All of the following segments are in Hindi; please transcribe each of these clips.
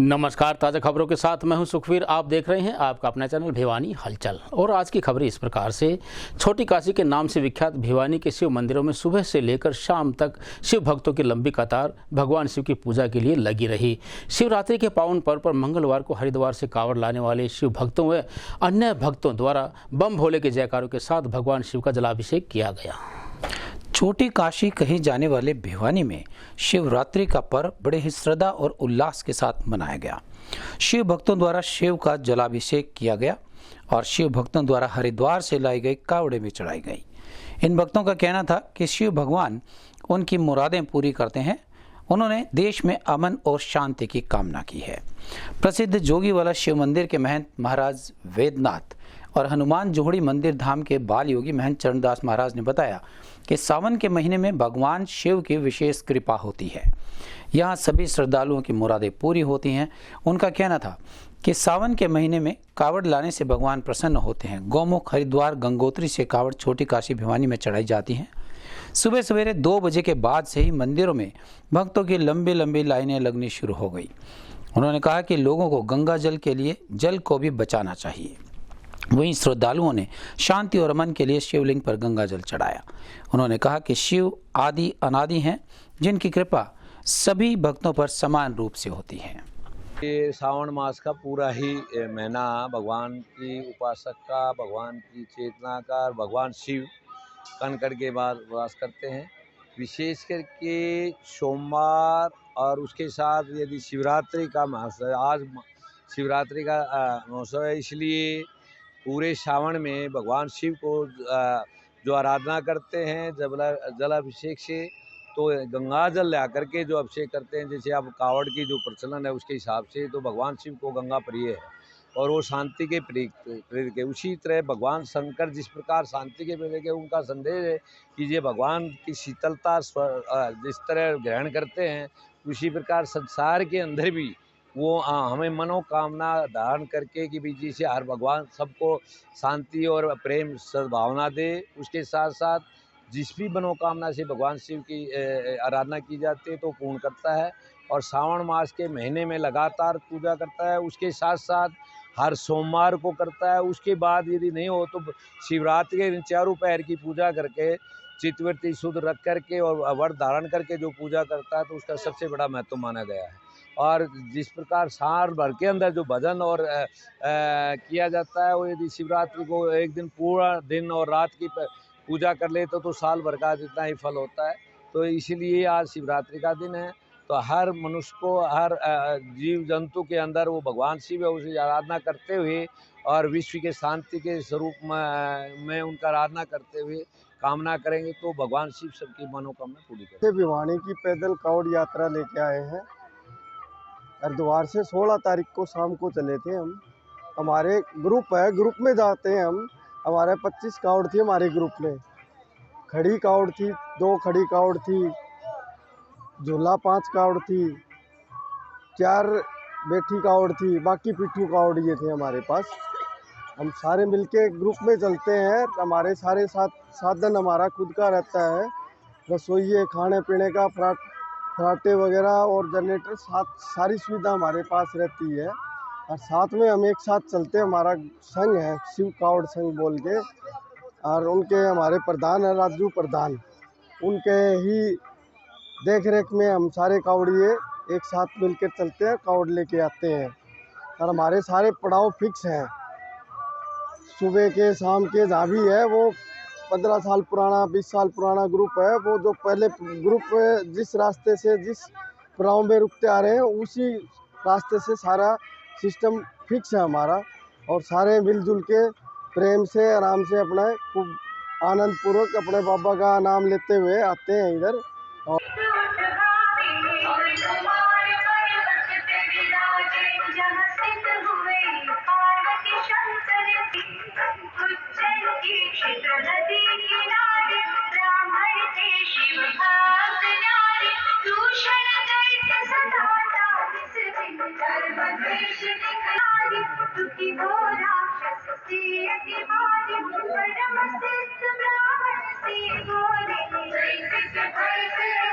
नमस्कार। ताज़ा खबरों के साथ मैं हूं सुखवीर। आप देख रहे हैं आपका अपना चैनल भिवानी हलचल। और आज की खबरें इस प्रकार से। छोटी काशी के नाम से विख्यात भिवानी के शिव मंदिरों में सुबह से लेकर शाम तक शिव भक्तों की लंबी कतार भगवान शिव की पूजा के लिए लगी रही। शिवरात्रि के पावन पर्व पर मंगलवार को हरिद्वार से कांवड़ लाने वाले शिव भक्तों व अन्य भक्तों द्वारा बम भोले के जयकारों के साथ भगवान शिव का जलाभिषेक किया गया। छोटी काशी कहे जाने वाले भिवानी में शिवरात्रि का पर्व बड़े ही श्रद्धा और उल्लास के साथ मनाया गया। शिव भक्तों द्वारा शिव का जलाभिषेक किया गया और शिव भक्तों द्वारा हरिद्वार से लाई गई कावड़े में चढ़ाई गई। इन भक्तों का कहना था कि शिव भगवान उनकी मुरादें पूरी करते हैं। उन्होंने देश में अमन और शांति की कामना की है। प्रसिद्ध जोगीवाला शिव मंदिर के महंत महाराज वेदनाथ और हनुमान जोहड़ी मंदिर धाम के बाल योगी महंत चरणदास महाराज ने बताया कि सावन के महीने में भगवान शिव की विशेष कृपा होती है। यहाँ सभी श्रद्धालुओं की मुरादें पूरी होती हैं। उनका कहना था कि सावन के महीने में कावड़ लाने से भगवान प्रसन्न होते हैं। गौमुख हरिद्वार गंगोत्री से कावड़ छोटी काशी भिवानी में चढ़ाई जाती हैं। सुबह सवेरे 2 बजे के बाद से ही मंदिरों में भक्तों की लंबी लंबी लाइनें लगनी शुरू हो गई। उन्होंने कहा कि लोगों को गंगा जल के लिए जल को भी बचाना चाहिए। वहीं श्रद्धालुओं ने शांति और अमन के लिए शिवलिंग पर गंगा जल चढ़ाया। उन्होंने कहा कि शिव आदि अनादि हैं, जिनकी कृपा सभी भक्तों पर समान रूप से होती है। ये सावन मास का पूरा ही महीना भगवान की उपासक का, भगवान की चेतना का, भगवान शिव कनकड़ के बाद वास करते हैं। विशेष करके सोमवार और उसके साथ यदि शिवरात्रि का महोत्सव, आज शिवरात्रि का महोत्सव है, इसलिए पूरे सावन में भगवान शिव को जो आराधना करते हैं जलाभिषेक से, तो गंगा जल ला करके जो अभिषेक करते हैं, जैसे अब कावड़ की जो प्रचलन है उसके हिसाब से, तो भगवान शिव को गंगा प्रिय है और वो शांति के प्रेरक है। उसी तरह भगवान शंकर जिस प्रकार शांति के प्रेरक है, उनका संदेश है कि ये भगवान की शीतलता जिस तरह ग्रहण करते हैं, उसी प्रकार संसार के अंदर भी वो हमें मनोकामना धारण करके कि भी जी से हर भगवान सबको शांति और प्रेम सद्भावना दे। उसके साथ साथ जिस भी मनोकामना से भगवान शिव की आराधना की जाती है तो पूर्ण करता है और सावन मास के महीने में लगातार पूजा करता है। उसके साथ साथ हर सोमवार को करता है। उसके बाद यदि नहीं हो तो शिवरात्रि के दिन चारों पैर की पूजा करके चित्तवृत्ति शुद्ध रख करके और व्रत धारण करके जो पूजा करता है, तो उसका सबसे बड़ा महत्व माना गया है। और जिस प्रकार साल भर के अंदर जो भजन और किया जाता है, वो यदि शिवरात्रि को एक दिन पूरा दिन और रात की पूजा कर ले तो साल भर का जितना ही फल होता है। तो इसीलिए आज शिवरात्रि का दिन है, तो हर मनुष्य को, हर जीव जंतु के अंदर वो भगवान शिव है, उसकी आराधना करते हुए और विश्व के शांति के स्वरूप में उनका आराधना करते हुए कामना करेंगे तो भगवान शिव सबकी मनोकामना पूरी करेंगे। भिवानी की पैदल कावड़ यात्रा लेके आए हैं। हरिद्वार से 16 तारीख को शाम को चले थे हम। हमारे ग्रुप है, ग्रुप में जाते हैं हम। हमारे 25 कावड़ थी हमारे ग्रुप में। खड़ी कावड़ थी, 2 खड़ी कावड़ थी, झूला 5 कावड़ थी, 4 बैठी कावड़ थी, बाकी पिट्ठू कावड़ ये थे हमारे पास। हम सारे मिलके ग्रुप में चलते हैं। हमारे सारे साधन हमारा खुद का रहता है। रसोई, खाने पीने का, फराटे वगैरह और जनरेटर, सारी सुविधा हमारे पास रहती है। और साथ में हम एक साथ चलते हैं। हमारा संघ है शिव कावड़ संघ बोल के, और उनके हमारे प्रधान है राजू प्रधान। उनके ही देख रेख में हम सारे कावड़िए एक साथ मिलकर चलते हैं, कावड़ लेके आते हैं। और हमारे सारे पड़ाव फिक्स हैं, सुबह के शाम के, जहाँ भी है। वो 15 साल पुराना, 20 साल पुराना ग्रुप है। वो जो पहले ग्रुप जिस रास्ते से, जिस पड़ाव में रुकते आ रहे हैं, उसी रास्ते से सारा सिस्टम फिक्स है हमारा। और सारे मिलजुल के प्रेम से आराम से अपना खूब आनंद पूर्वक अपने बाबा का नाम लेते हुए आते हैं इधर।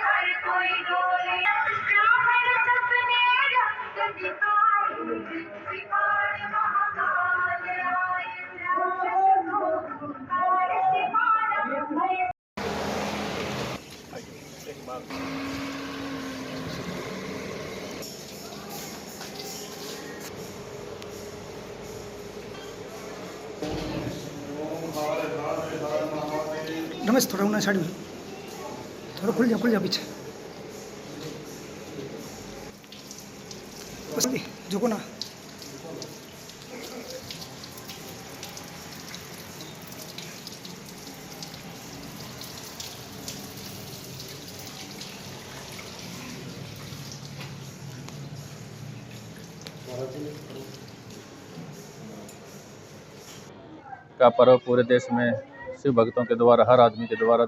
हर कोई रमेश थोड़ा उन्हें साइड में थोड़ा खुल जा पीछे झुको ना। का पर्व पूरे देश में शिव भक्तों के द्वारा, हर आदमी के द्वारा,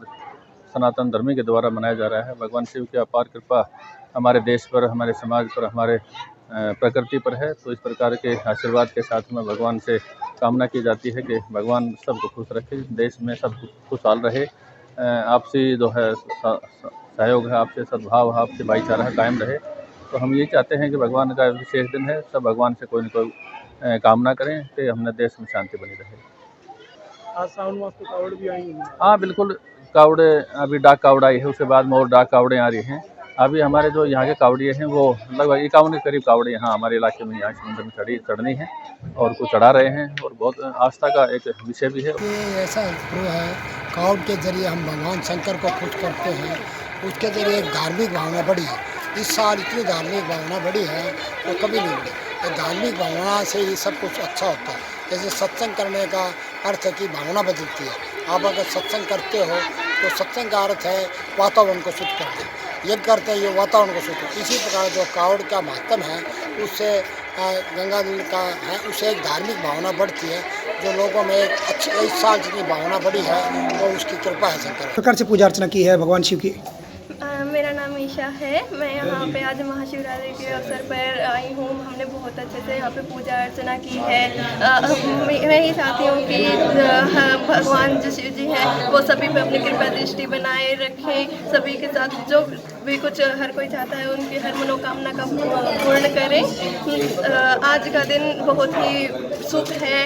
सनातन धर्मी के द्वारा मनाया जा रहा है। भगवान शिव की अपार कृपा हमारे देश पर, हमारे समाज पर, हमारे प्रकृति पर है। तो इस प्रकार के आशीर्वाद के साथ में भगवान से कामना की जाती है कि भगवान सबको खुश रखे, देश में सब खुशहाल रहे, आपसी जो है सहयोग है, आपसे सद्भाव है, आपसे भाईचारा है, कायम रहे। तो हम ये चाहते हैं कि भगवान का विशेष दिन है, सब भगवान से कोई न कोई कामना करें कि हमने देश में शांति बनी रहे। आज सावन मास को कावड़ भी आई हैं। हाँ बिल्कुल, कावड़े अभी डाक कावड़ आई है, उसके बाद में और डाक कावड़े आ रही हैं। अभी हमारे जो यहाँ के कावड़िए हैं वो लगभग 51 के करीब कावड़े यहाँ हमारे इलाके में, यहाँ समुद्र में चढ़नी है और कुछ चढ़ा रहे हैं, और बहुत आस्था का एक विषय भी है। ये ऐसा प्रो है, कावड़ के जरिए हम भगवान शंकर को खुश करते हैं, उसके जरिए एक धार्मिक भावना बढ़ी है। इस साल इतनी धार्मिक भावना बढ़ी है तो कभी नहीं बढ़ी। धार्मिक भावना से ही सब कुछ अच्छा होता है। जैसे सत्संग करने का अर्थ है कि भावना बदलती है। आप अगर सत्संग करते हो तो सत्संग का अर्थ है वातावरण को शुद्ध करना, यज्ञ करते हैं ये वातावरण को शुद्ध। इसी प्रकार जो कावड़ का महत्व है उससे गंगा जल का है, उससे एक धार्मिक भावना बढ़ती है, जो लोगों में एक अच्छी इस साल जितनी भावना बढ़ी है तो उसकी कृपा है शंकर। प्रकार से पूजा अर्चना की है भगवान शिव की। मेरा नाम ईशा है। मैं यहाँ पे आज महाशिवरात्रि के अवसर पर आई हूँ। हमने बहुत अच्छे से यहाँ पे पूजा अर्चना की है। मैं ही चाहती हूँ कि भगवान जो शिव जी हैं वो सभी पे अपनी कृपा दृष्टि बनाए रखें, सभी के साथ जो भी कुछ हर कोई चाहता है उनकी हर मनोकामना का पूर्ण करें। आज का दिन बहुत ही शुभ है।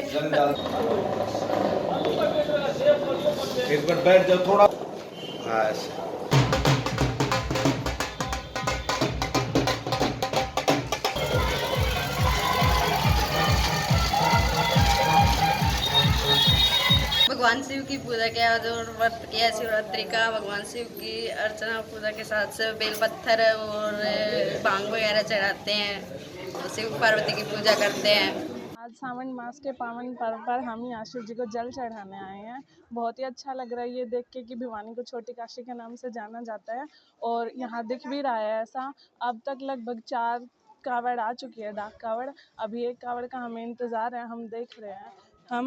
एक बार बैठ जाओ थोड़ा। भगवान शिव की पूजा के आज और व्रत किया शिवरात्रि का। भगवान शिव की अर्चना पूजा के साथ से बेल पत्थर और भांग वगैरह चढ़ाते हैं, तो शिव पार्वती की पूजा करते हैं। आज सावन मास के पावन पर्व पर हम यहाँ शिव जी को जल चढ़ाने आए हैं। बहुत ही अच्छा लग रहा है ये देख के कि भिवानी को छोटी काशी के नाम से जाना जाता है, और यहाँ दिख भी रहा है ऐसा। अब तक लगभग 4 कावड़ आ चुकी है, डाक कावड़। अभी एक कावड़ का हमें इंतज़ार है, हम देख रहे हैं। हम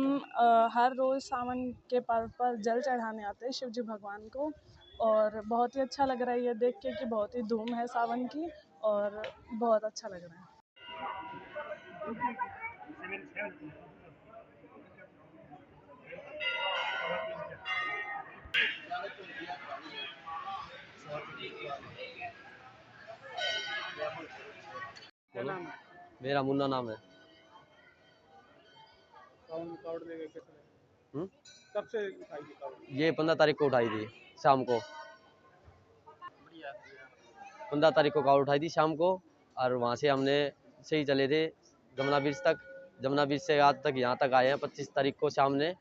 हर रोज़ सावन के पर्व पर जल चढ़ाने आते हैं शिव जी भगवान को, और बहुत ही अच्छा लग रहा है ये देख के कि बहुत ही धूम है सावन की, और बहुत अच्छा लग रहा है। क्या नाम है? मेरा मुन्ना नाम है। सावन में कावड़ लेके कैसे गए? कब से उठाई थी कावड़? ये 15 तारीख को उठाई थी शाम को। 15 तारीख को कावड़ उठाई थी शाम को, और वहाँ से हमने से ही चले थे जमुना ब्रिज तक। जमुना ब्रिज से आज तक यहाँ तक आए हैं 25 तारीख को शाम ने,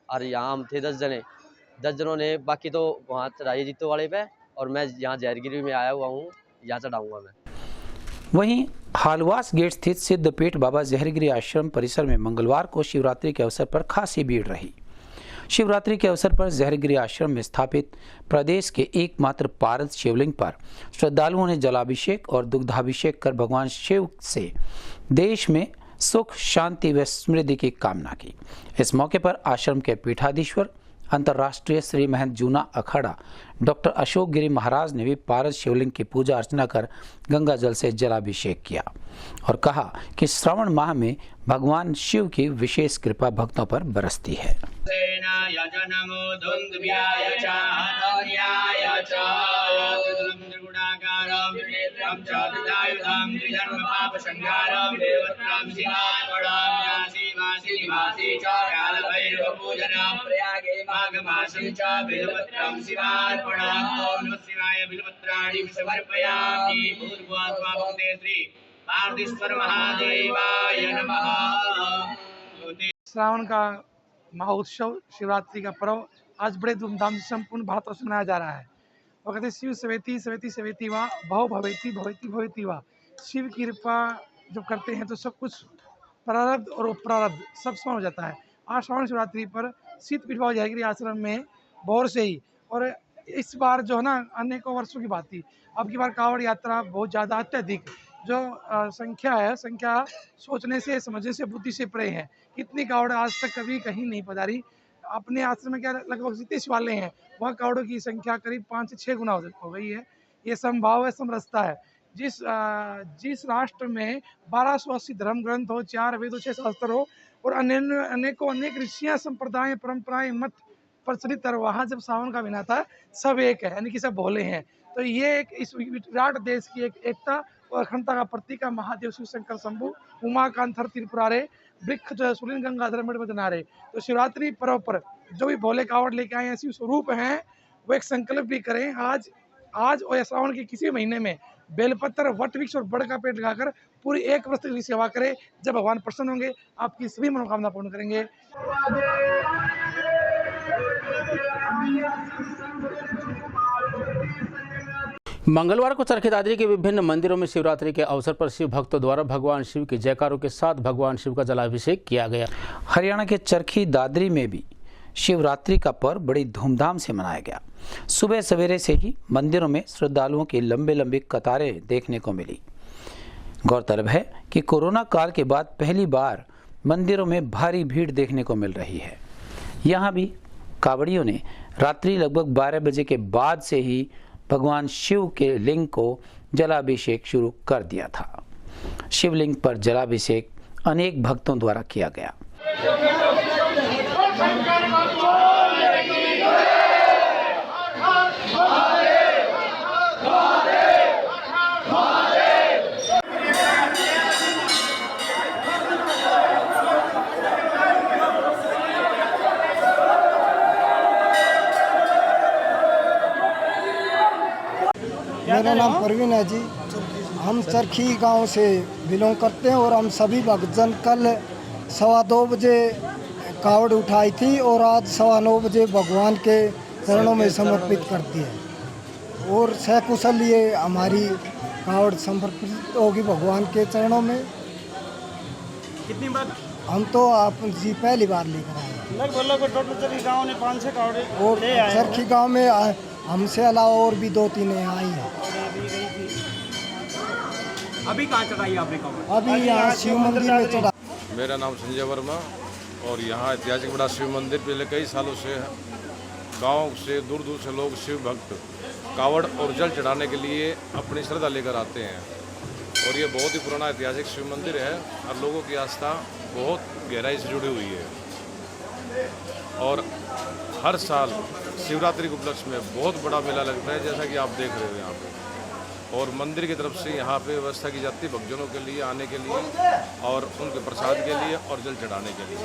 और यहाँ हम थे 10 जने। 10 जनों ने, बाकी तो वहाँ चढ़ाई जीतो वाले पे, और मैं यहाँ जहरगिरी में आया हुआ हूँ, यहाँ चढ़ाऊँगा मैं। वहीं हालवास गेट स्थित सिद्धपीठ बाबा जहरगिरी आश्रम परिसर में मंगलवार को शिवरात्रि के अवसर पर खासी भीड़ रही। शिवरात्रि के अवसर पर जहरगिरी आश्रम में स्थापित प्रदेश के एकमात्र पारद शिवलिंग पर श्रद्धालुओं ने जलाभिषेक और दुग्धाभिषेक कर भगवान शिव से देश में सुख, शांति व समृद्धि की कामना की। इस मौके पर आश्रम के पीठाधीश्वर अंतर्राष्ट्रीय श्री महंत जूना अखाड़ा डॉक्टर अशोक गिरी महाराज ने भी पारद शिवलिंग की पूजा अर्चना कर गंगा जल से जलाभिषेक किया और कहा कि श्रावण माह में भगवान शिव की विशेष कृपा भक्तों पर बरसती है। मासे च कालभैरवपूजनं प्रयागे माघमासं च बिल्वपत्रं शिवार्पणम् ॐ नमः शिवाय बिल्वपत्राणि समर्पयामि पूर्वात्मा भक्ते श्री पार्थिश्वर महादेवाय नमः। श्रावण का महोत्सव शिवरात्रि का पर्व आज बड़े धूमधाम से संपूर्ण भारतवर्ष में मनाया जा रहा है। और कहते शिव सवेती सवेती सवेती वा भव भवेती भवेती भवेती वा। शिव की कृपा जब करते हैं तो सब कुछ प्रारब्ध और अप्रारब्ध सब समान हो जाता है। आज श्रावण शिवरात्रि पर शीत पीठ बाबा जयगिरी आश्रम में भोर से ही, और इस बार जो है ना अनेकों वर्षों की बात थी, अब की बार कांवड़ यात्रा बहुत ज़्यादा अत्यधिक जो संख्या सोचने से समझने से बुद्धि से परे है। इतनी कावड़ आज तक कभी कहीं नहीं पधारी। अपने आश्रम में क्या लगभग जितने शिवालय हैं वहाँ कावड़ों की संख्या करीब 5 से 6 गुना हो गई है। ये संभाव है, समरसता है। जिस राष्ट्र में 1280 धर्म ग्रंथ हो, 4 वेद, 6 शास्त्र हो और अनेक ऋषियाँ, संप्रदाय, परंपराएं, मत प्रचलित है, वहाँ जब सावन का महीना था सब एक है, यानी कि सब भोले हैं। तो ये एक इस विराट देश की एक एकता और अखंडता का प्रतीक है। महादेव, शिव शंकर, शंभु, उमाकांत, त्रिपुरारे, वृक्ष जो है सुलिन, गंगाधर, मणिपद्मनारे। तो शिवरात्रि पर्व पर जो भी भोले कावड़ लेके आए हैं, शिव स्वरूप हैं, वो एक संकल्प भी करें आज और श्रावण के किसी महीने में बेलपत्र, वट वृक्ष और बड़ का पेड़ लगाकर पूरी 1 वर्ष तक सेवा करें। जब भगवान प्रसन्न होंगे आपकी सभी मनोकामना पूर्ण करेंगे। मंगलवार को चरखी दादरी के विभिन्न मंदिरों में शिवरात्रि के अवसर पर शिव भक्तों द्वारा भगवान शिव के जयकारों के साथ भगवान शिव का जलाभिषेक किया गया। हरियाणा के चरखी दादरी में भी शिवरात्रि का पर्व बड़ी धूमधाम से मनाया गया। सुबह सवेरे से ही मंदिरों में श्रद्धालुओं की लंबी लंबी कतारें देखने को मिली। गौरतलब है कि कोरोना काल के बाद पहली बार मंदिरों में भारी भीड़ देखने को मिल रही है। यहाँ भी कावड़ियों ने रात्रि लगभग 12 बजे के बाद से ही भगवान शिव के लिंग को जलाभिषेक शुरू कर दिया था। शिवलिंग पर जलाभिषेक अनेक भक्तों द्वारा किया गया। मेरा नाम परवीन है जी। हम चरखी गांव से बिलोंग करते हैं और हम सभी भक्तजन कल 2:15 बजे कावड़ उठाई थी और आज 9:15 बजे भगवान के चरणों में समर्पित करती है और सकुशल ये हमारी कावड़ समर्पित होगी भगवान के चरणों में। कितनी बार? हम तो आप जी पहली बार लेकर आए। लगभग टोटल चरखी गाँव ने 5-6 कावड़े और चरखी गाँव में हमसे अलावा और भी 2-3 यहाँ आई हैं। अभी कहाँ चढ़ाई आपने कावड़? अभी यहाँ शिव मंदिर में चढ़ा। मेरा नाम संजय वर्मा और यहाँ ऐतिहासिक बड़ा शिव मंदिर पिछले कई सालों से गांव से दूर दूर से लोग शिव भक्त कावड़ और जल चढ़ाने के लिए अपनी श्रद्धा लेकर आते हैं। और ये बहुत ही पुराना ऐतिहासिक शिव मंदिर है और लोगों की आस्था बहुत गहराई से जुड़ी हुई है। और हर साल शिवरात्रि के उपलक्ष्य में बहुत बड़ा मेला लगता है, जैसा कि आप देख रहे हो यहाँ पे। और मंदिर की तरफ से यहाँ पे व्यवस्था की जाती है भक्तजनों के लिए आने के लिए और उनके प्रसाद के लिए और जल चढ़ाने के लिए।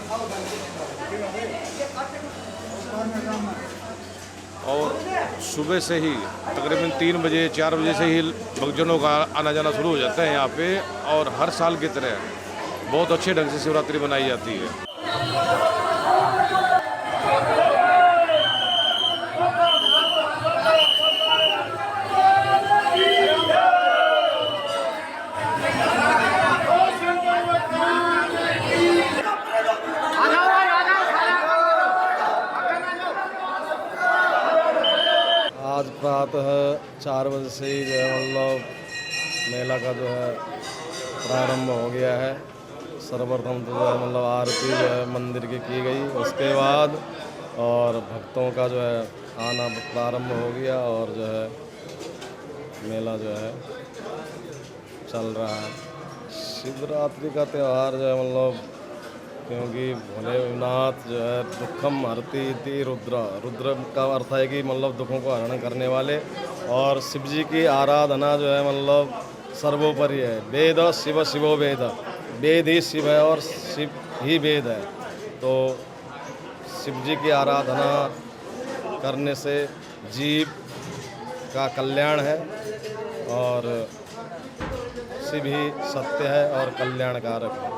और सुबह से ही तकरीबन 3 बजे 4 बजे से ही भक्तजनों का आना जाना शुरू हो जाता है यहाँ पे। और हर साल की तरह बहुत अच्छे ढंग से शिवरात्रि मनाई जाती है। आज प्रातः 4 बजे से ही जो है मतलब मेला का जो है प्रारंभ हो गया है। सर्वप्रथम तो जो है मतलब आरती जो है मंदिर की गई, उसके बाद और भक्तों का जो है आना प्रारंभ हो गया और जो है मेला जो है चल रहा है। शिवरात्रि का त्यौहार जो है मतलब क्योंकि भोलेनाथ जो है दुखम हरती इति रुद्र, रुद्र का अर्थ है कि मतलब दुखों को हरण करने वाले। और शिव जी की आराधना जो है मतलब सर्वोपरि है। वेद शिव शिवो वेद, वेद ही शिव है और शिव ही वेद है। तो शिव जी की आराधना करने से जीव का कल्याण है और शिव ही सत्य है और कल्याणकारक है।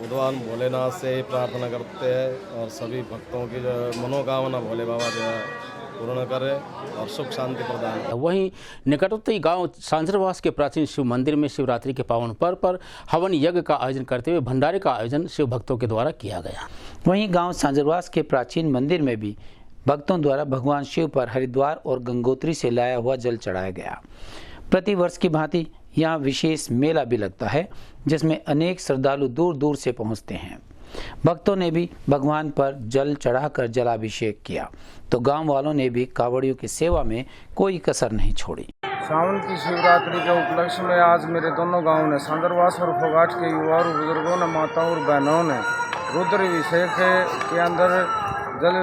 भगवान भोलेनाथ से ही प्रार्थना करते हैं और सभी भक्तों की जो मनोकामना भोले बाबा जो है पूर्ण करे और सुख शांति प्रदान करे। वहीं निकटवर्ती गांव सांझरवास के प्राचीन शिव मंदिर में शिवरात्रि के पावन पर्व पर हवन यज्ञ का आयोजन करते हुए भंडारे का आयोजन शिव भक्तों के द्वारा किया गया। वहीं गांव सांझरवास के प्राचीन मंदिर में भी भक्तों द्वारा भगवान शिव पर हरिद्वार और गंगोत्री से लाया हुआ जल चढ़ाया गया। प्रति वर्ष की भांति यहाँ विशेष मेला भी लगता है जिसमें अनेक श्रद्धालु दूर दूर से पहुँचते हैं। भक्तों ने भी भगवान पर जल चढ़ाकर जलाभिषेक किया तो गांव वालों ने भी कांवड़ियों की सेवा में कोई कसर नहीं छोड़ी। सावन की शिवरात्रि के उपलक्ष्य में आज मेरे दोनों गांव ने सांझरवास और फोगाट के युवा और बुजुर्गों ने, माताओं और बहनों ने रुद्राभिषेक के अंदर जल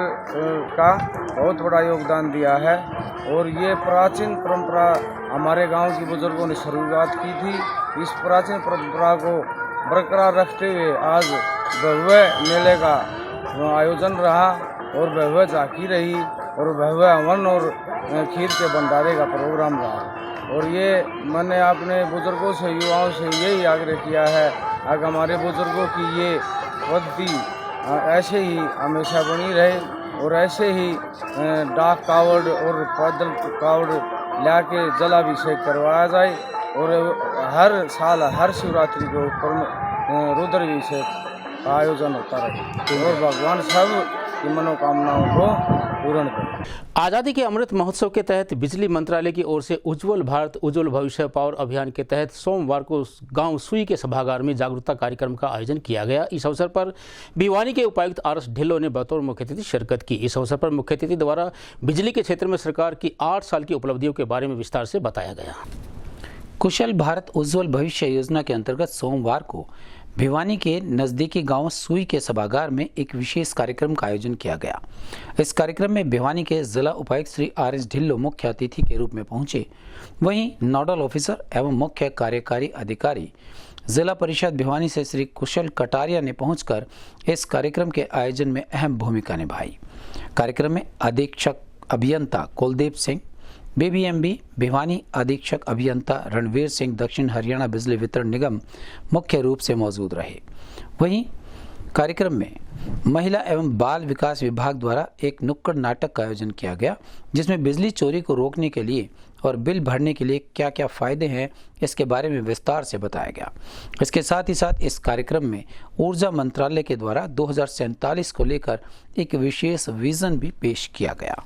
का बहुत बड़ा योगदान दिया है और ये प्राचीन परंपरा हमारे गांव के बुजुर्गों ने शुरुआत की थी। इस प्राचीन परंपरा को बरकरार रखते हुए आज भव्य मेले का आयोजन रहा और भव्य झांकी रही और भव्य हवन और खीर के भंडारे का प्रोग्राम रहा। और ये मैंने अपने बुजुर्गों से, युवाओं से यही आग्रह किया है कि हमारे बुजुर्गों की ये पद्धति ऐसे ही हमेशा बनी रहे और ऐसे ही डाक कावड़ और पैदल कावड़ ला के जलाभिषेक करवाया जाए और हर साल हर शिवरात्रि के ऊपर रुद्राभिषेक का आयोजन होता रहे और भगवान सब की मनोकामनाओं को पूर्ण करें। आज़ादी के अमृत महोत्सव के तहत बिजली मंत्रालय की ओर से उज्ज्वल भारत उज्ज्वल भविष्य पावर अभियान के तहत सोमवार को गांव सुई के सभागार में जागरूकता कार्यक्रम का आयोजन किया गया। इस अवसर पर भिवानी के उपायुक्त RS ढिल्लों ने बतौर मुख्य अतिथि शिरकत की। इस अवसर पर मुख्य अतिथि द्वारा बिजली के क्षेत्र में सरकार की 8 साल की उपलब्धियों के बारे में विस्तार से बताया गया। कुशल भारत उज्ज्वल भविष्य योजना के अंतर्गत सोमवार को भिवानी के नजदीकी गांव सुई के सभागार में एक विशेष कार्यक्रम का आयोजन किया गया। इस कार्यक्रम में भिवानी के जिला उपायुक्त श्री RS ढिल्लों मुख्य अतिथि के रूप में पहुंचे। वहीं नोडल ऑफिसर एवं मुख्य कार्यकारी अधिकारी जिला परिषद भिवानी से श्री कुशल कटारिया ने पहुंचकर इस कार्यक्रम के आयोजन में अहम भूमिका निभाई। कार्यक्रम में अधीक्षक अभियंता कुलदीप सिंह, BBMB भिवानी अधीक्षक अभियंता रणवीर सिंह दक्षिण हरियाणा बिजली वितरण निगम मुख्य रूप से मौजूद रहे। वहीं कार्यक्रम में महिला एवं बाल विकास विभाग द्वारा एक नुक्कड़ नाटक का आयोजन किया गया जिसमें बिजली चोरी को रोकने के लिए और बिल भरने के लिए क्या क्या फायदे हैं इसके बारे में विस्तार से बताया गया। इसके साथ ही साथ इस कार्यक्रम में ऊर्जा मंत्रालय के द्वारा 2047 को लेकर एक विशेष विजन भी पेश किया गया।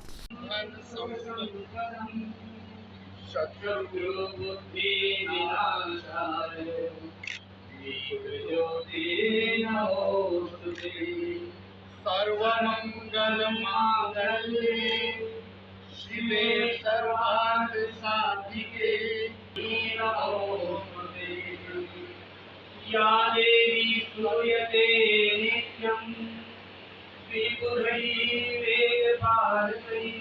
सर्वमंगल मांगल्ये शिवे सर्वार्थ साधिके नमोस्तुते या देवी स्तूयते नित्यं श्रीगुरुः वेदपारगैः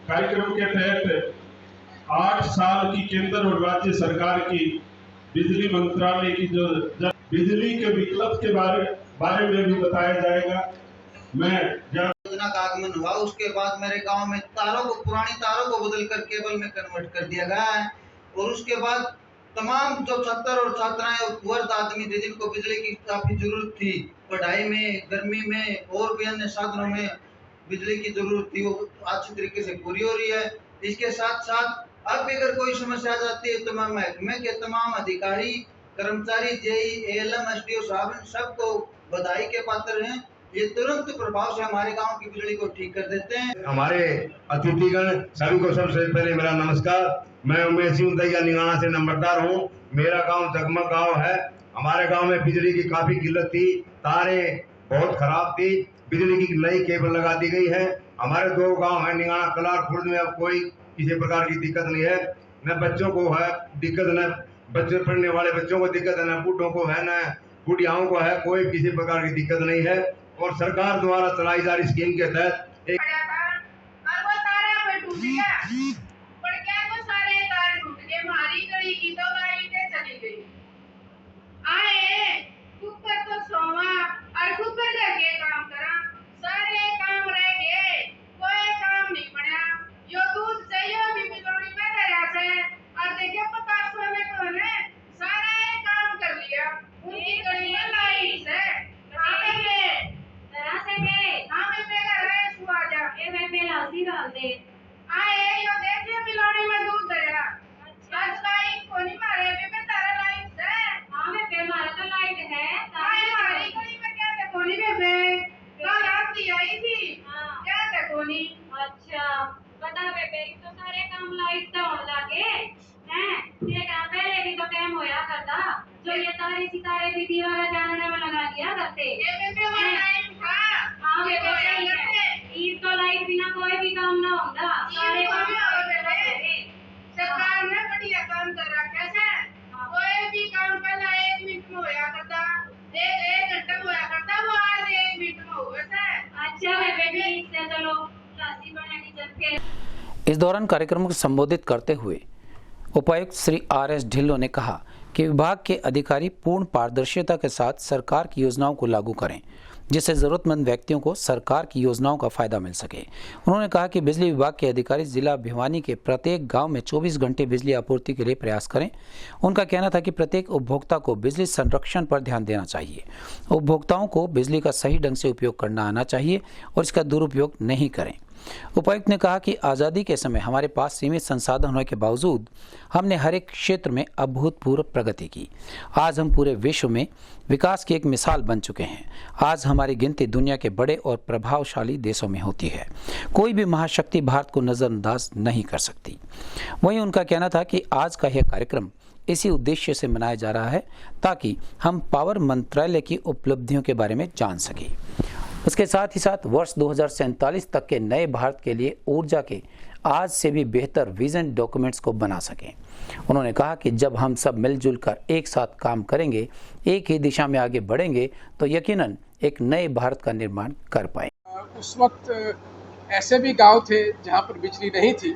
कार्यक्रम के तहत 8 साल की केंद्र और राज्य सरकार की बिजली मंत्रालय की जो बिजली के विकल्प के बारे में भी बताया जाएगा। मैं योजना का आगमन हुआ उसके बाद मेरे गांव में पुरानी तारों को बदल कर केबल में कन्वर्ट कर दिया गया है और उसके बाद तमाम जो छात्र और छात्राएं वर्ग आदमी थे जिनको बिजली की काफी जरूरत थी, पढ़ाई में, गर्मी में और भी अन्य साधनों में बिजली की जरूरत थी, वो अच्छी तरीके से पूरी हो रही है। इसके साथ साथ अब भी अगर कोई समस्या आ जाती है तो मैं महकमे के तमाम अधिकारी, कर्मचारी, JE, ALM, SDO साहब सबको बधाई के पात्र हैं। ये तुरंत प्रभाव से हमारे गांव की बिजली को ठीक कर देते हैं। हमारे अतिथिगण सभी को सबसे पहले मेरा नमस्कार। मैं उमेश सिंह दैया निगाना से नंबरदार हूँ। मेरा गांव जगमग गांव है। हमारे गांव में बिजली की काफी किल्लत थी, तारे बहुत खराब थी, बिजली की नई केबल लगा दी गई है। हमारे 2 गांव है निगाना कलार खुर्द में, अब कोई किसी प्रकार की दिक्कत नहीं है। न बच्चों को है दिक्कत, न बच्चे पढ़ने वाले बच्चों को दिक्कत है, न बूढ़ों को है, न बुढ़ियाओं को है कोई किसी प्रकार की दिक्कत नहीं है। और सरकार द्वारा चलाई जा रही स्कीम के तहत एक इस दौरान कार्यक्रम को संबोधित करते हुए उपायुक्त श्री RS ढिल्लों ने कहा कि विभाग के अधिकारी पूर्ण पारदर्शिता के साथ सरकार की योजनाओं को लागू करें, जिससे जरूरतमंद व्यक्तियों को सरकार की योजनाओं का फायदा मिल सके। उन्होंने कहा कि बिजली विभाग के अधिकारी जिला भिवानी के प्रत्येक गांव में 24 घंटे बिजली आपूर्ति के लिए प्रयास करें। उनका कहना था कि प्रत्येक उपभोक्ता को बिजली संरक्षण पर ध्यान देना चाहिए। उपभोक्ताओं को बिजली का सही ढंग से उपयोग करना आना चाहिए और इसका दुरुपयोग नहीं करें। उपायुक्त ने कहा कि आज़ादी के समय हमारे पास सीमित संसाधन होने के बावजूद हमने हर एक क्षेत्र में अभूतपूर्व प्रगति की। आज हम पूरे विश्व में विकास की एक मिसाल बन चुके हैं। आज हमारी गिनती दुनिया के बड़े और प्रभावशाली देशों में होती है। कोई भी महाशक्ति भारत को नज़रअंदाज नहीं कर सकती। वहीं उनका कहना था कि आज का यह कार्यक्रम इसी उद्देश्य से मनाया जा रहा है ताकि हम पावर मंत्रालय की उपलब्धियों के बारे में जान सकें। उसके साथ ही साथ वर्ष 2047 तक के नए भारत के लिए ऊर्जा के आज से भी बेहतर विजन डॉक्यूमेंट्स को बना सकें। उन्होंने कहा कि जब हम सब मिलजुल कर एक साथ काम करेंगे, एक ही दिशा में आगे बढ़ेंगे तो यकीनन एक नए भारत का निर्माण कर पाएंगे। उस वक्त ऐसे भी गांव थे जहां पर बिजली नहीं थी,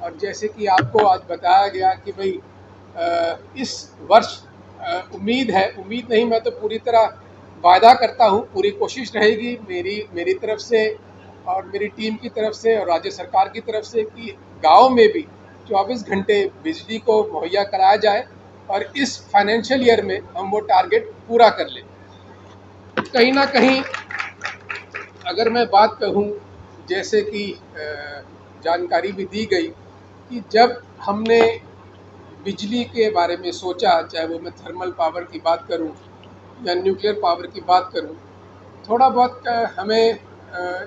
और जैसे कि आपको आज बताया गया कि भाई इस वर्ष उम्मीद नहीं, मैं तो पूरी तरह वादा करता हूँ, पूरी कोशिश रहेगी मेरी तरफ से और मेरी टीम की तरफ से और राज्य सरकार की तरफ से कि गांव में भी 24 घंटे बिजली को मुहैया कराया जाए और इस फाइनेंशियल ईयर में हम वो टारगेट पूरा कर लें। कहीं ना कहीं अगर मैं बात कहूँ, जैसे कि जानकारी भी दी गई कि जब हमने बिजली के बारे में सोचा, चाहे वो मैं थर्मल पावर की बात करूँ या न्यूक्लियर पावर की बात करूं, थोड़ा बहुत हमें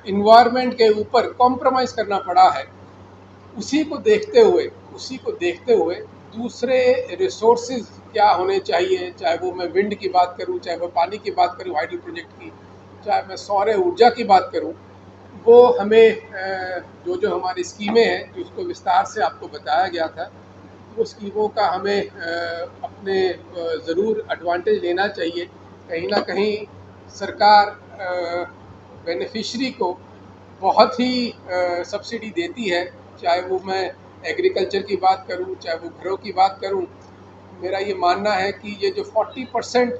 इन्वायरमेंट के ऊपर कॉम्प्रोमाइज़ करना पड़ा है। उसी को देखते हुए दूसरे रिसोर्सेज क्या होने चाहिए, चाहे वो मैं विंड की बात करूं, चाहे वो पानी की बात करूं, हाइड्रो प्रोजेक्ट की, चाहे मैं सौर ऊर्जा की बात करूं, वो हमें जो हमारी स्कीमें हैं, जिसको विस्तार से आपको बताया गया था, वो स्कीमों का हमें अपने ज़रूर एडवांटेज लेना चाहिए। कहीं ना कहीं सरकार बेनिफिशरी को बहुत ही सब्सिडी देती है, चाहे वो मैं एग्रीकल्चर की बात करूं, चाहे वो घरों की बात करूं। मेरा ये मानना है कि ये जो 40%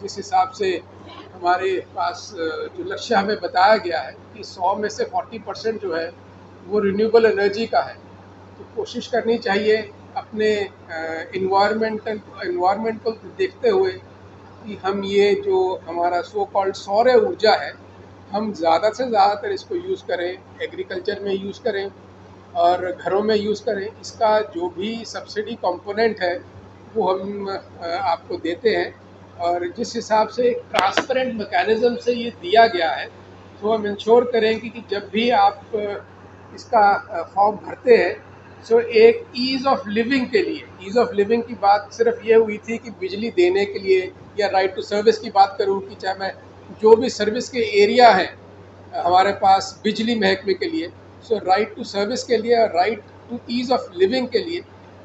जिस हिसाब से हमारे पास जो लक्ष्य हमें बताया गया है कि 100 में से 40% जो है वो रिन्यूएबल एनर्जी का है, तो कोशिश करनी चाहिए अपने इन्वायरमेंट को देखते हुए कि हम ये जो हमारा सो कॉल्ड सौर ऊर्जा है, हम ज़्यादा से ज़्यादातर इसको यूज़ करें, एग्रीकल्चर में यूज़ करें और घरों में यूज़ करें। इसका जो भी सब्सिडी कंपोनेंट है वो हम आपको देते हैं, और जिस हिसाब से ट्रांसपेरेंट मैकेनिज़्म से ये दिया गया है, तो हम इंश्योर करेंगे कि जब भी आप इसका फॉर्म भरते हैं, सो एक ईज़ ऑफ लिविंग के लिए, ईज़ ऑफ लिविंग की बात सिर्फ ये हुई थी कि बिजली देने के लिए, या राइट टू सर्विस की बात करूँ कि चाहे मैं जो भी सर्विस के एरिया हैं हमारे पास बिजली महकमे के लिए, सो राइट टू सर्विस के लिए और right to ease of living के लिए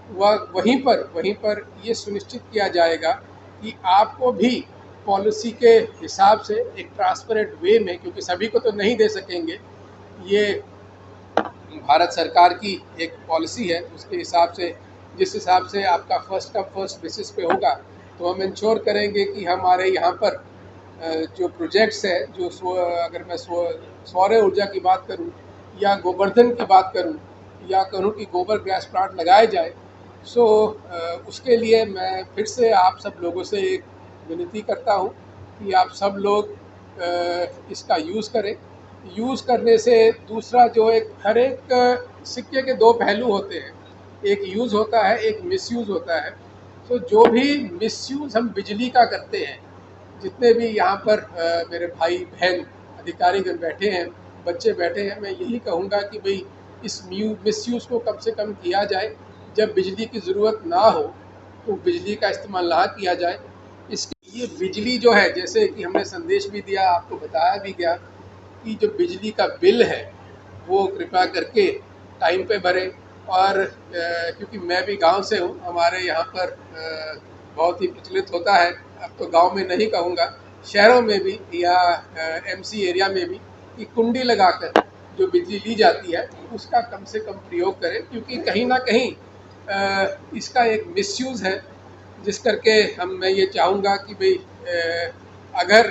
वहीं पर ये सुनिश्चित किया जाएगा कि आपको भी पॉलिसी के हिसाब से एक ट्रांसपेरेंट वे में, क्योंकि सभी को तो नहीं दे सकेंगे, ये भारत सरकार की एक पॉलिसी है, उसके हिसाब से जिस हिसाब से आपका फर्स्ट कम फर्स्ट बेसिस पे होगा, तो हम इंश्योर करेंगे कि हमारे यहाँ पर जो प्रोजेक्ट्स है, जो अगर मैं सौर ऊर्जा की बात करूँ या गोवर्धन की बात करूँ या कहूँ कि गोबर गैस प्लांट लगाए जाए, सो उसके लिए मैं फिर से आप सब लोगों से एक विनती करता हूँ कि आप सब लोग इसका यूज़ करें। यूज़ करने से दूसरा जो एक हर एक सिक्के के दो पहलू होते हैं, एक यूज़ होता है, एक मिसयूज़ होता है। तो जो भी मिसयूज़ हम बिजली का करते हैं, जितने भी यहाँ पर मेरे भाई बहन अधिकारीगण बैठे हैं, बच्चे बैठे हैं, मैं यही कहूँगा कि भाई इस मिसयूज़ को कम से कम किया जाए। जब बिजली की ज़रूरत ना हो तो बिजली का इस्तेमाल ना किया जाए। इसके ये बिजली जो है, जैसे कि हमने संदेश भी दिया, आपको बताया भी गया कि जो बिजली का बिल है वो कृपया करके टाइम पे भरें। और क्योंकि मैं भी गांव से हूँ, हमारे यहाँ पर बहुत ही प्रचलित होता है, अब तो गांव में नहीं कहूँगा, शहरों में भी या एमसी एरिया में भी, कि कुंडी लगाकर जो बिजली ली जाती है उसका कम से कम प्रयोग करें, क्योंकि कहीं ना कहीं इसका एक मिसयूज़ है, जिस करके मैं ये चाहूँगा कि भाई अगर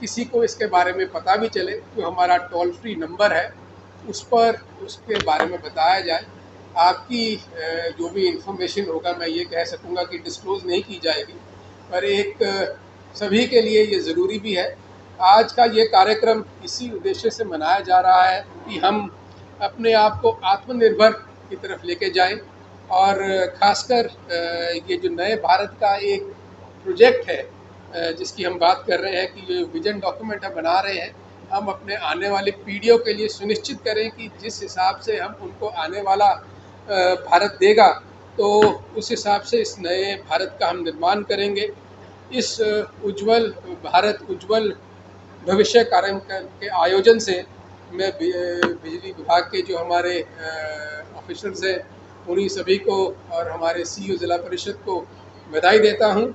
किसी को इसके बारे में पता भी चले तो हमारा टोल फ्री नंबर है, उस पर उसके बारे में बताया जाए। आपकी जो भी इंफॉर्मेशन होगा, मैं ये कह सकूँगा कि डिस्क्लोज़ नहीं की जाएगी, पर एक सभी के लिए ये ज़रूरी भी है। आज का ये कार्यक्रम इसी उद्देश्य से मनाया जा रहा है कि हम अपने आप को आत्मनिर्भर की तरफ लेके जाएं, और ख़ासकर ये जो नए भारत का एक प्रोजेक्ट है जिसकी हम बात कर रहे हैं, कि जो विजन डॉक्यूमेंट हम बना रहे हैं, हम अपने आने वाली पीढ़ियों के लिए सुनिश्चित करें कि जिस हिसाब से हम उनको आने वाला भारत देगा, तो उस हिसाब से इस नए भारत का हम निर्माण करेंगे। इस उज्जवल भारत, उज्जवल भविष्य कार्यक्रम के आयोजन से मैं बिजली विभाग के जो हमारे ऑफिसर्स हैं, उन्हीं सभी को और हमारे सीईओ जिला परिषद को बधाई देता हूं।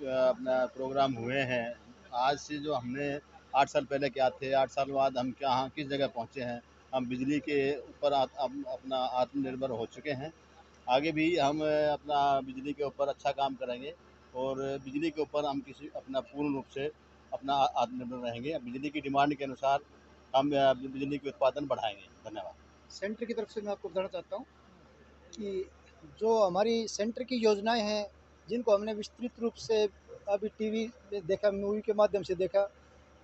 अपना प्रोग्राम हुए हैं, आज से जो हमने 8 साल पहले क्या थे, 8 साल बाद हम कहाँ किस जगह पहुँचे हैं। हम बिजली के ऊपर अपना आत्मनिर्भर हो चुके हैं। आगे भी हम अपना बिजली के ऊपर अच्छा काम करेंगे और बिजली के ऊपर हम अपना पूर्ण रूप से अपना आत्मनिर्भर रहेंगे। बिजली की डिमांड के अनुसार हम बिजली के उत्पादन बढ़ाएंगे। धन्यवाद। सेंटर की तरफ से मैं आपको बताना चाहता हूँ कि जो हमारी सेंटर की योजनाएं हैं, जिनको हमने विस्तृत रूप से अभी टीवी में देखा, मूवी के माध्यम से देखा,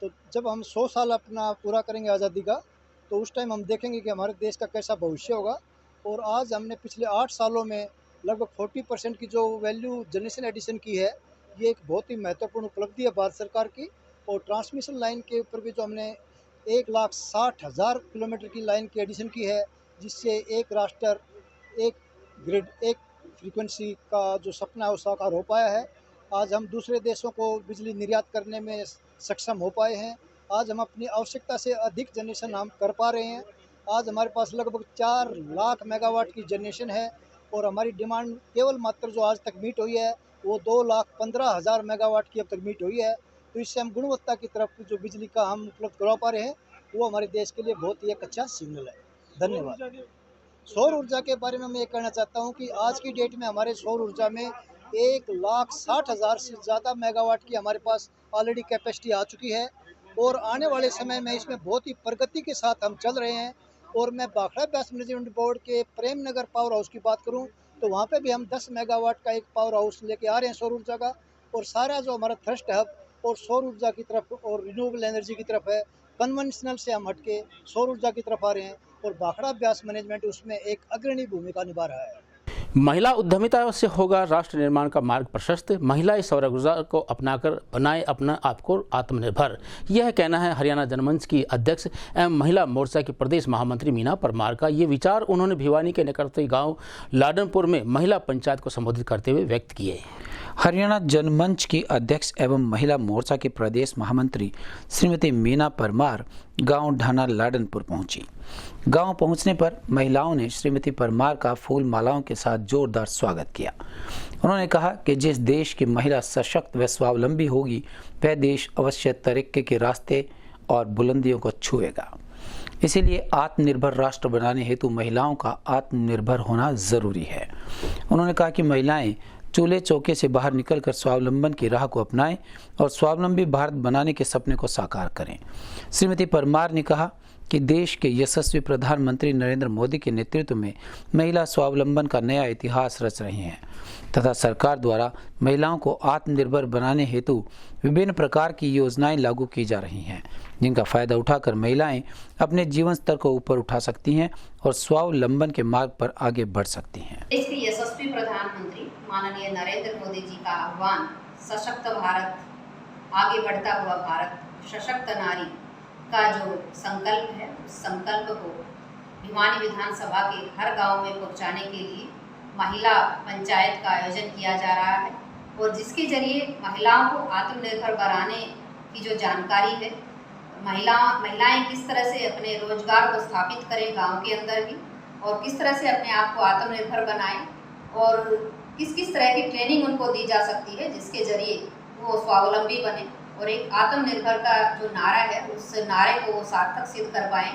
तो जब हम 100 साल अपना पूरा करेंगे आज़ादी का, तो उस टाइम हम देखेंगे कि हमारे देश का कैसा भविष्य होगा। और आज हमने पिछले 8 सालों में लगभग 40% की जो वैल्यू जनरेशन एडिशन की है, ये एक बहुत ही महत्वपूर्ण उपलब्धि है भारत सरकार की। और ट्रांसमिशन लाइन के ऊपर भी जो हमने 1,60,000 किलोमीटर की लाइन की एडिशन की है, जिससे एक राष्ट्र, एक ग्रिड, एक फ्रीक्वेंसी का जो सपना है वो साकार हो पाया है। आज हम दूसरे देशों को बिजली निर्यात करने में सक्षम हो पाए हैं। आज हम अपनी आवश्यकता से अधिक जनरेशन हम कर पा रहे हैं। आज हमारे पास लगभग 4 लाख मेगावाट की जनरेशन है और हमारी डिमांड केवल मात्र जो आज तक मीट हुई है वो 2,15,000 मेगावाट की अब तक मीट हुई है। तो इससे हम गुणवत्ता की तरफ जो बिजली का हम उपलब्ध करवा पा रहे हैं, वो हमारे देश के लिए बहुत ही एक अच्छा सिग्नल है। धन्यवाद। सौर ऊर्जा के बारे में मैं ये कहना चाहता हूँ कि आज की डेट में हमारे सौर ऊर्जा में 1,60,000 से ज़्यादा मेगावाट की हमारे पास ऑलरेडी कैपेसिटी आ चुकी है और आने वाले समय में इसमें बहुत ही प्रगति के साथ हम चल रहे हैं। और मैं भाखड़ा ब्यास मैनेजमेंट बोर्ड के प्रेम नगर पावर हाउस की बात करूं तो वहां पे भी हम 10 मेगावाट का एक पावर हाउस लेके आ रहे हैं सौर ऊर्जा का। और सारा जो हमारा थ्रस्ट हब और सौर ऊर्जा की तरफ और रिन्यूएबल एनर्जी की तरफ है, कन्वेंशनल से हम हटके सौर ऊर्जा की तरफ आ रहे हैं और भाखड़ा ब्यास मैनेजमेंट उसमें एक अग्रणी भूमिका निभा रहा है। महिला उद्यमिता से होगा राष्ट्र निर्माण का मार्ग प्रशस्त। महिलाएं सौर ऊर्जा को अपनाकर बनाए अपना आप को आत्मनिर्भर, यह कहना है हरियाणा जनमंच की अध्यक्ष एवं महिला मोर्चा की प्रदेश महामंत्री मीना परमार का। ये विचार उन्होंने भिवानी के निकटवर्ती गांव लाडनपुर में महिला पंचायत को संबोधित करते हुए व्यक्त किए। हरियाणा जनमंच की अध्यक्ष एवं महिला मोर्चा के प्रदेश महामंत्री श्रीमती मीना परमार गांव ढाना लाडनपुर पहुंची। गांव पहुंचने पर महिलाओं ने श्रीमती परमार का फूल मालाओं के साथ जोरदार स्वागत किया। उन्होंने कहा कि जिस देश की महिला सशक्त व स्वावलंबी होगी वह देश अवश्य तरक्की के रास्ते और बुलंदियों को छुएगा। इसीलिए आत्मनिर्भर राष्ट्र बनाने हेतु महिलाओं का आत्मनिर्भर होना जरूरी है। उन्होंने कहा कि महिलाएं चूल्हे चौके से बाहर निकलकर स्वावलंबन की राह को अपनाएं और स्वावलंबी भारत बनाने के सपने को साकार करें। श्रीमती परमार ने कहा कि देश के यशस्वी प्रधानमंत्री नरेंद्र मोदी के नेतृत्व में महिला स्वावलंबन का नया इतिहास रच रही हैं तथा सरकार द्वारा महिलाओं को आत्मनिर्भर बनाने हेतु विभिन्न प्रकार की योजनाएं लागू की जा रही हैं, जिनका फायदा उठाकर महिलाएं अपने जीवन स्तर को ऊपर उठा सकती हैं और स्वावलंबन के मार्ग पर आगे बढ़ सकती हैं। देश के यशस्वी प्रधानमंत्री माननीय नरेंद्र मोदी जी का आह्वान सशक्त भारत, आगे बढ़ता हुआ भारत, सशक्त नारी का जो संकल्प है, उस संकल्प को भिवानी विधानसभा के हर गांव में पहुंचाने के लिए महिला पंचायत का आयोजन किया जा रहा है और जिसके जरिए महिलाओं को आत्मनिर्भर बनाने की जो जानकारी है, महिलाएं किस तरह से अपने रोजगार को स्थापित करें गांव के अंदर भी और किस तरह से अपने आप को आत्मनिर्भर बनाएं और किस किस तरह की ट्रेनिंग उनको दी जा सकती है जिसके जरिए वो स्वावलंबी बने और एक आत्मनिर्भर का जो नारा है उस नारे को वो सार्थक सिद्ध कर पाएँ।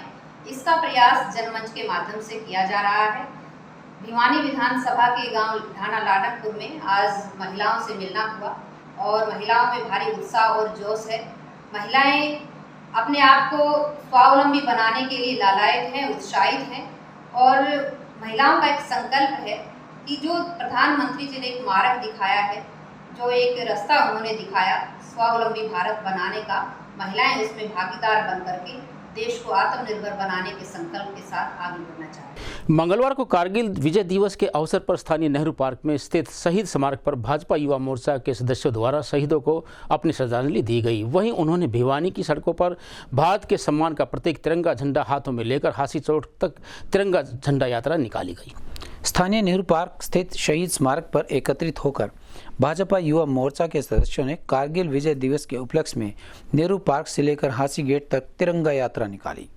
इसका प्रयास जनमंच के माध्यम से किया जा रहा है। भिवानी विधानसभा के गांव ढाना लाडनपुर में आज महिलाओं से मिलना हुआ और महिलाओं में भारी उत्साह और जोश है। महिलाएं अपने आप को स्वावलंबी बनाने के लिए लालायित हैं, उत्साहित हैं और महिलाओं का एक संकल्प है कि जो प्रधानमंत्री जी ने एक मार्ग दिखाया है, जो एक रास्ता उन्होंने दिखाया स्वावलंबी भारत बनाने का, महिलाएं उसमें भागीदार बन करके देश को आत्मनिर्भर बनाने के संकल्प के साथ आगे बढ़ना चाहिए। मंगलवार को कारगिल विजय दिवस के अवसर पर स्थानीय नेहरू पार्क में स्थित शहीद स्मारक पर भाजपा युवा मोर्चा के सदस्यों द्वारा शहीदों को अपनी श्रद्धांजलि दी गई। वहीं उन्होंने भिवानी की सड़कों पर भारत के सम्मान का प्रतीक तिरंगा झंडा हाथों में लेकर हासी चौक तक तिरंगा झंडा यात्रा निकाली गई। स्थानीय नेहरू पार्क स्थित शहीद स्मारक पर एकत्रित होकर भाजपा युवा मोर्चा के सदस्यों ने कारगिल विजय दिवस के उपलक्ष्य में नेहरू पार्क से लेकर हांसी गेट तक तिरंगा यात्रा निकाली।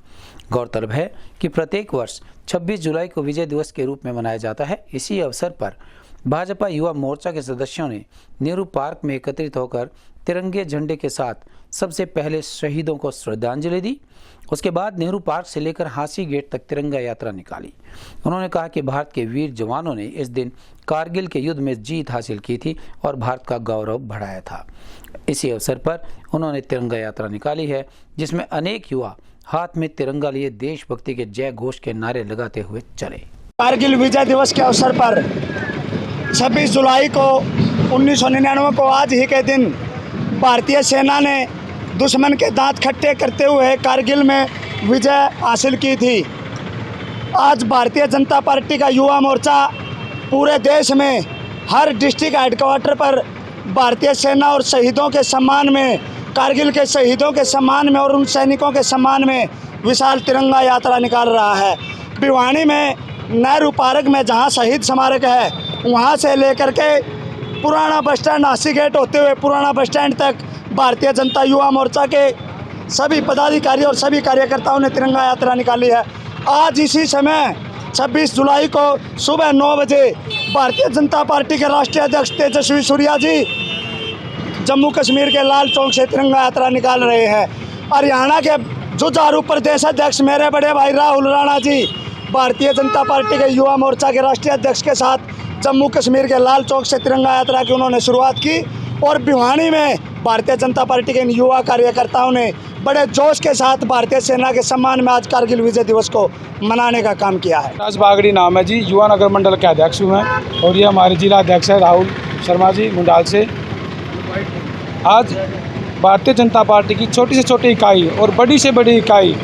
गौरतलब है कि प्रत्येक वर्ष 26 जुलाई को विजय दिवस के रूप में मनाया जाता है। इसी अवसर पर भाजपा युवा मोर्चा के सदस्यों ने नेहरू पार्क में एकत्रित होकर तिरंगे झंडे के साथ सबसे पहले शहीदों को श्रद्धांजलि दी। उसके बाद नेहरू पार्क से लेकर हांसी गेट तक तिरंगा यात्रा निकाली। उन्होंने कहा कि भारत के वीर जवानों ने इस दिन कारगिल के युद्ध में जीत हासिल की थी और भारत का गौरव बढ़ाया था। इसी अवसर पर उन्होंने तिरंगा यात्रा निकाली है, जिसमें अनेक युवा हाथ में तिरंगा लिए देशभक्ति के जय घोष के नारे लगाते हुए चले। कारगिल विजय दिवस के अवसर पर 26 जुलाई को 1999 को आज ही के दिन भारतीय सेना ने दुश्मन के दांत खट्टे करते हुए कारगिल में विजय हासिल की थी। आज भारतीय जनता पार्टी का युवा मोर्चा पूरे देश में हर डिस्ट्रिक्ट हेडक्वार्टर पर भारतीय सेना और शहीदों के सम्मान में, कारगिल के शहीदों के सम्मान में और उन सैनिकों के सम्मान में विशाल तिरंगा यात्रा निकाल रहा है। भिवानी में नेहरू पार्क में जहां शहीद स्मारक है, वहां से लेकर के पुराना बस स्टैंड हांसी गेट होते हुए पुराना बस स्टैंड तक भारतीय जनता युवा मोर्चा के सभी पदाधिकारी और सभी कार्यकर्ताओं ने तिरंगा यात्रा निकाली है। आज इसी समय 26 जुलाई को सुबह 9 बजे भारतीय जनता पार्टी के राष्ट्रीय अध्यक्ष तेजस्वी सूर्या जी जम्मू कश्मीर के लाल चौक से तिरंगा यात्रा निकाल रहे हैं। हरियाणा के जुझारू प्रदेश अध्यक्ष मेरे बड़े भाई राहुल राणा जी भारतीय जनता पार्टी के युवा मोर्चा के राष्ट्रीय अध्यक्ष के साथ जम्मू कश्मीर के लाल चौक से तिरंगा यात्रा की उन्होंने शुरुआत की और भिवानी में भारतीय जनता पार्टी के युवा कार्यकर्ताओं ने बड़े जोश के साथ भारतीय सेना के सम्मान में आज कारगिल विजय दिवस को मनाने का काम किया है। राज बागड़ी नाम है जी, युवा नगर मंडल के अध्यक्ष हूँ मैं और ये हमारे जिला अध्यक्ष है राहुल शर्मा जी मुंडाल से। आज भारतीय जनता पार्टी की छोटी से छोटी इकाई और बड़ी से बड़ी इकाई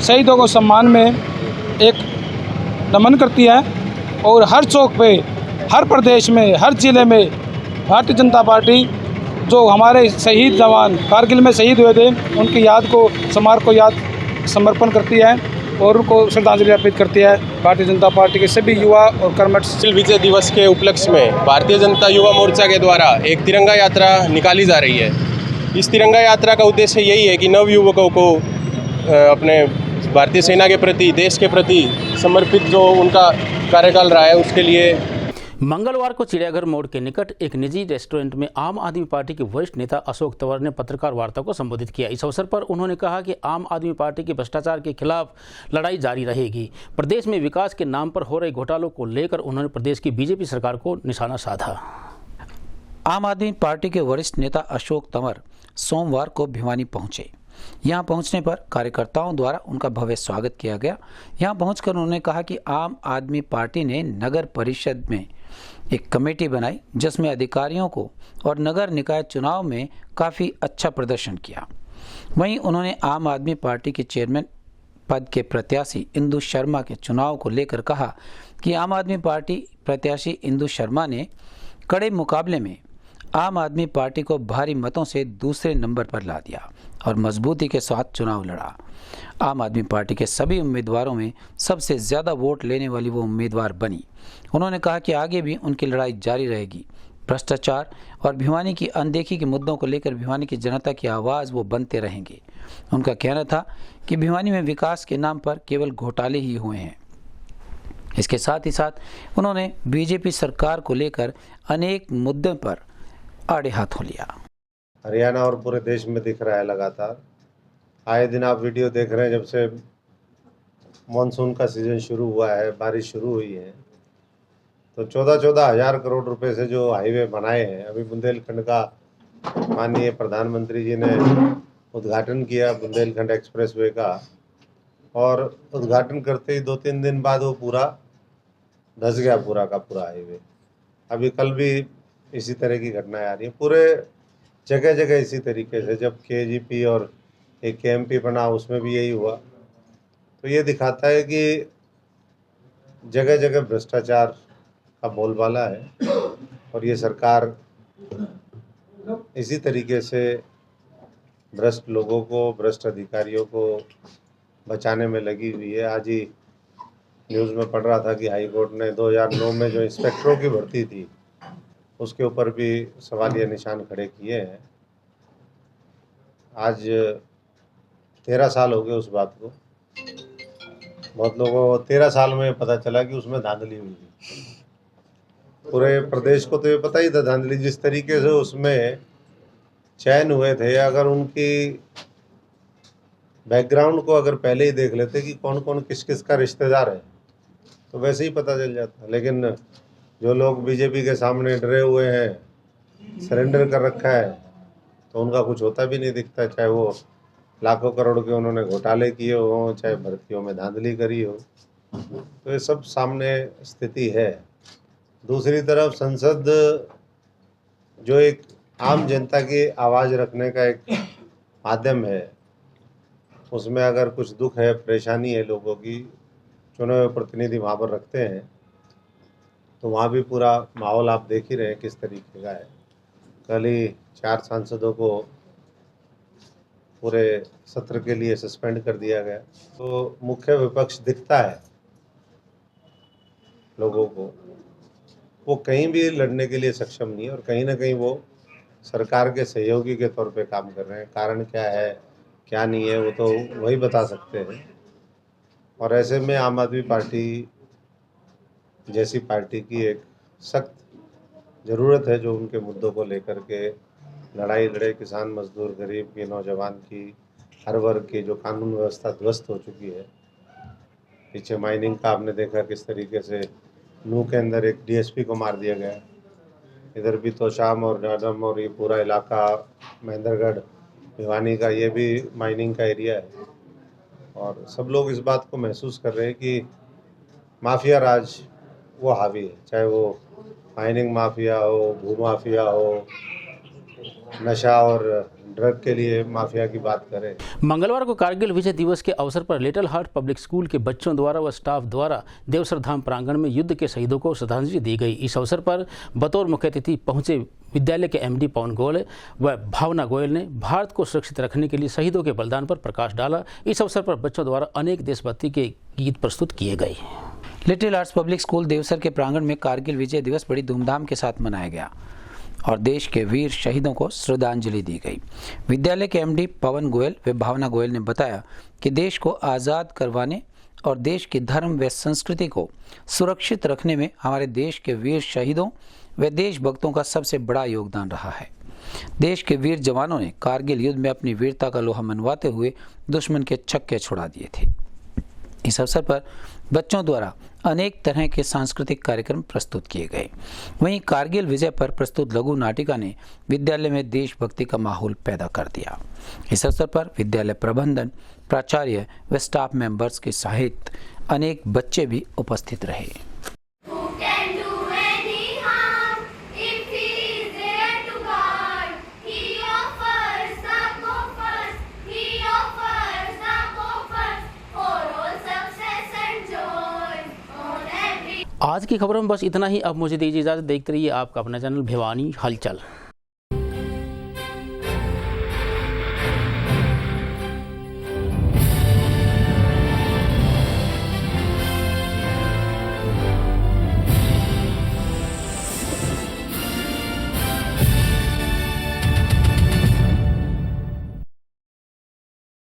शहीदों को सम्मान में एक नमन करती है और हर चौक पे, हर प्रदेश में, हर जिले में भारतीय जनता पार्टी जो हमारे शहीद जवान कारगिल में शहीद हुए थे उनकी याद को, स्मारक को याद समर्पण करती है और उनको श्रद्धांजलि अर्पित करती है भारतीय जनता पार्टी के सभी युवा और कर्मठ। विजय दिवस के उपलक्ष्य में भारतीय जनता युवा मोर्चा के द्वारा एक तिरंगा यात्रा निकाली जा रही है। इस तिरंगा यात्रा का उद्देश्य यही है कि नवयुवकों को अपने भारतीय सेना के प्रति, देश के प्रति समर्पित जो उनका कार्यकाल रहा है उसके लिए। मंगलवार को चिड़ियाघर मोड़ के निकट एक निजी रेस्टोरेंट में आम आदमी पार्टी के वरिष्ठ नेता अशोक तंवर ने पत्रकार वार्ता को संबोधित किया। इस अवसर पर उन्होंने कहा कि आम आदमी पार्टी के भ्रष्टाचार के खिलाफ लड़ाई जारी रहेगी। प्रदेश में विकास के नाम पर हो रहे घोटालों को लेकर उन्होंने प्रदेश की बीजेपी सरकार को निशाना साधा। आम आदमी पार्टी के वरिष्ठ नेता अशोक तंवर सोमवार को भिवानी पहुंचे। यहां पहुंचने पर कार्यकर्ताओं द्वारा उनका भव्य स्वागत किया गया। यहां पहुंचकर उन्होंने कहा कि आम आदमी पार्टी ने नगर परिषद में एक कमेटी बनाई जिसमें अधिकारियों को और नगर निकाय चुनाव में काफ़ी अच्छा प्रदर्शन किया। वहीं उन्होंने आम आदमी पार्टी के चेयरमैन पद के प्रत्याशी इंदु शर्मा के चुनाव को लेकर कहा कि आम आदमी पार्टी प्रत्याशी इंदु शर्मा ने कड़े मुकाबले में आम आदमी पार्टी को भारी मतों से दूसरे नंबर पर ला दिया और मजबूती के साथ चुनाव लड़ा। आम आदमी पार्टी के सभी उम्मीदवारों में सबसे ज़्यादा वोट लेने वाली वो उम्मीदवार बनी। उन्होंने कहा कि आगे भी उनकी लड़ाई जारी रहेगी। भ्रष्टाचार और भिवानी की अनदेखी के मुद्दों को लेकर भिवानी की जनता की आवाज़ वो बनते रहेंगे। उनका कहना था कि भिवानी में विकास के नाम पर केवल घोटाले ही हुए हैं। इसके साथ ही साथ उन्होंने बीजेपी सरकार को लेकर अनेक मुद्दों पर आड़े हाथों लिया। हरियाणा और पूरे देश में दिख रहा है लगातार, आए दिन आप वीडियो देख रहे हैं। जब से मानसून का सीज़न शुरू हुआ है, बारिश शुरू हुई है, तो 14-14 हज़ार करोड़ रुपए से जो हाईवे बनाए हैं, अभी बुंदेलखंड का माननीय प्रधानमंत्री जी ने उद्घाटन किया बुंदेलखंड एक्सप्रेसवे का, और उद्घाटन करते ही 2-3 दिन बाद वो पूरा धंस गया, पूरा का पूरा हाईवे। अभी कल भी इसी तरह की घटनाएं आ रही हैं, पूरे जगह जगह इसी तरीके से। जब केजीपी और एक केएमपी बना उसमें भी यही हुआ। तो ये दिखाता है कि जगह जगह भ्रष्टाचार का बोलबाला है और ये सरकार इसी तरीके से भ्रष्ट लोगों को, भ्रष्ट अधिकारियों को बचाने में लगी हुई है। आज ही न्यूज़ में पढ़ रहा था कि हाई कोर्ट ने 2009 में जो इंस्पेक्टरों की भर्ती थी उसके ऊपर भी सवालिया निशान खड़े किए हैं। आज 13 साल हो गए उस बात को। बहुत लोगों को 13 साल में पता चला कि उसमें धांधली हुई थी। पूरे प्रदेश को तो ये पता ही था धांधली, जिस तरीके से उसमें चयन हुए थे। अगर उनकी बैकग्राउंड को अगर पहले ही देख लेते कि कौन कौन किस किस का रिश्तेदार है तो वैसे ही पता चल जाता। लेकिन जो लोग बीजेपी के सामने डरे हुए हैं, सरेंडर कर रखा है, तो उनका कुछ होता भी नहीं दिखता। चाहे वो लाखों करोड़ के उन्होंने घोटाले किए हों, चाहे भर्तियों में धांधली करी हो, तो ये सब सामने स्थिति है। दूसरी तरफ संसद जो एक आम जनता की आवाज़ रखने का एक माध्यम है, उसमें अगर कुछ दुख है, परेशानी है लोगों की, चुने हुए प्रतिनिधि वहाँ पर रखते हैं, तो वहाँ भी पूरा माहौल आप देख ही रहे हैं किस तरीके का है। कल ही 4 सांसदों को पूरे सत्र के लिए सस्पेंड कर दिया गया। तो मुख्य विपक्ष दिखता है लोगों को, वो कहीं भी लड़ने के लिए सक्षम नहीं है और कहीं ना कहीं वो सरकार के सहयोगी के तौर पे काम कर रहे हैं। कारण क्या है, क्या नहीं है, वो तो वही बता सकते हैं। और ऐसे में आम आदमी पार्टी जैसी पार्टी की एक सख्त ज़रूरत है जो उनके मुद्दों को लेकर के लड़ाई लड़े। किसान, मजदूर, गरीब की, नौजवान की, हर वर्ग की जो कानून व्यवस्था ध्वस्त हो चुकी है। पीछे माइनिंग का आपने देखा किस तरीके से नूह के अंदर एक डीएसपी को मार दिया गया। इधर भी तो शाम और डाडम और ये पूरा इलाका महेंद्रगढ़, भिवानी का, ये भी माइनिंग का एरिया है। और सब लोग इस बात को महसूस कर रहे हैं कि माफिया राज वो हावी है, चाहे वो माइनिंग माफिया हो, भू माफिया हो, नशा और ड्रग के लिए माफिया की बात करें। मंगलवार को कारगिल विजय दिवस के अवसर पर लिटिल हार्ट पब्लिक स्कूल के बच्चों द्वारा व स्टाफ द्वारा देवसर धाम प्रांगण में युद्ध के शहीदों को श्रद्धांजलि दी गई। इस अवसर पर बतौर मुख्य अतिथि पहुंचे विद्यालय के एमडी पवन गोयल व भावना गोयल ने भारत को सुरक्षित रखने के लिए शहीदों के बलिदान पर प्रकाश डाला। इस अवसर पर बच्चों द्वारा अनेक देशभक्ति के गीत प्रस्तुत किए गए। Little Arts Public School Devsar के प्रांगण में कारगिल विजय दिवस बड़ी धूमधाम के साथ मनाया गया और देश के वीर शहीदों को श्रद्धांजलि दी गई। विद्यालय के एमडी पवन गोयल व भावना गोयल ने बताया कि देश को आज़ाद करवाने और देश की धर्म व संस्कृति को सुरक्षित रखने में हमारे देश के वीर शहीदों व देशभक्तों का सबसे बड़ा योगदान रहा है। देश के वीर जवानों ने कारगिल युद्ध में अपनी वीरता का लोहा मनवाते हुए दुश्मन के छक्के छुड़ा दिए थे। इस अवसर पर बच्चों द्वारा अनेक तरह के सांस्कृतिक कार्यक्रम प्रस्तुत किए गए। वहीं कारगिल विजय पर प्रस्तुत लघु नाटिका ने विद्यालय में देशभक्ति का माहौल पैदा कर दिया। इस अवसर पर विद्यालय प्रबंधन, प्राचार्य व स्टाफ मेंबर्स के सहित अनेक बच्चे भी उपस्थित रहे। आज की खबरों में बस इतना ही। अब मुझे दीजिए इजाज़त। देखते रहिए आपका अपना चैनल भिवानी हलचल।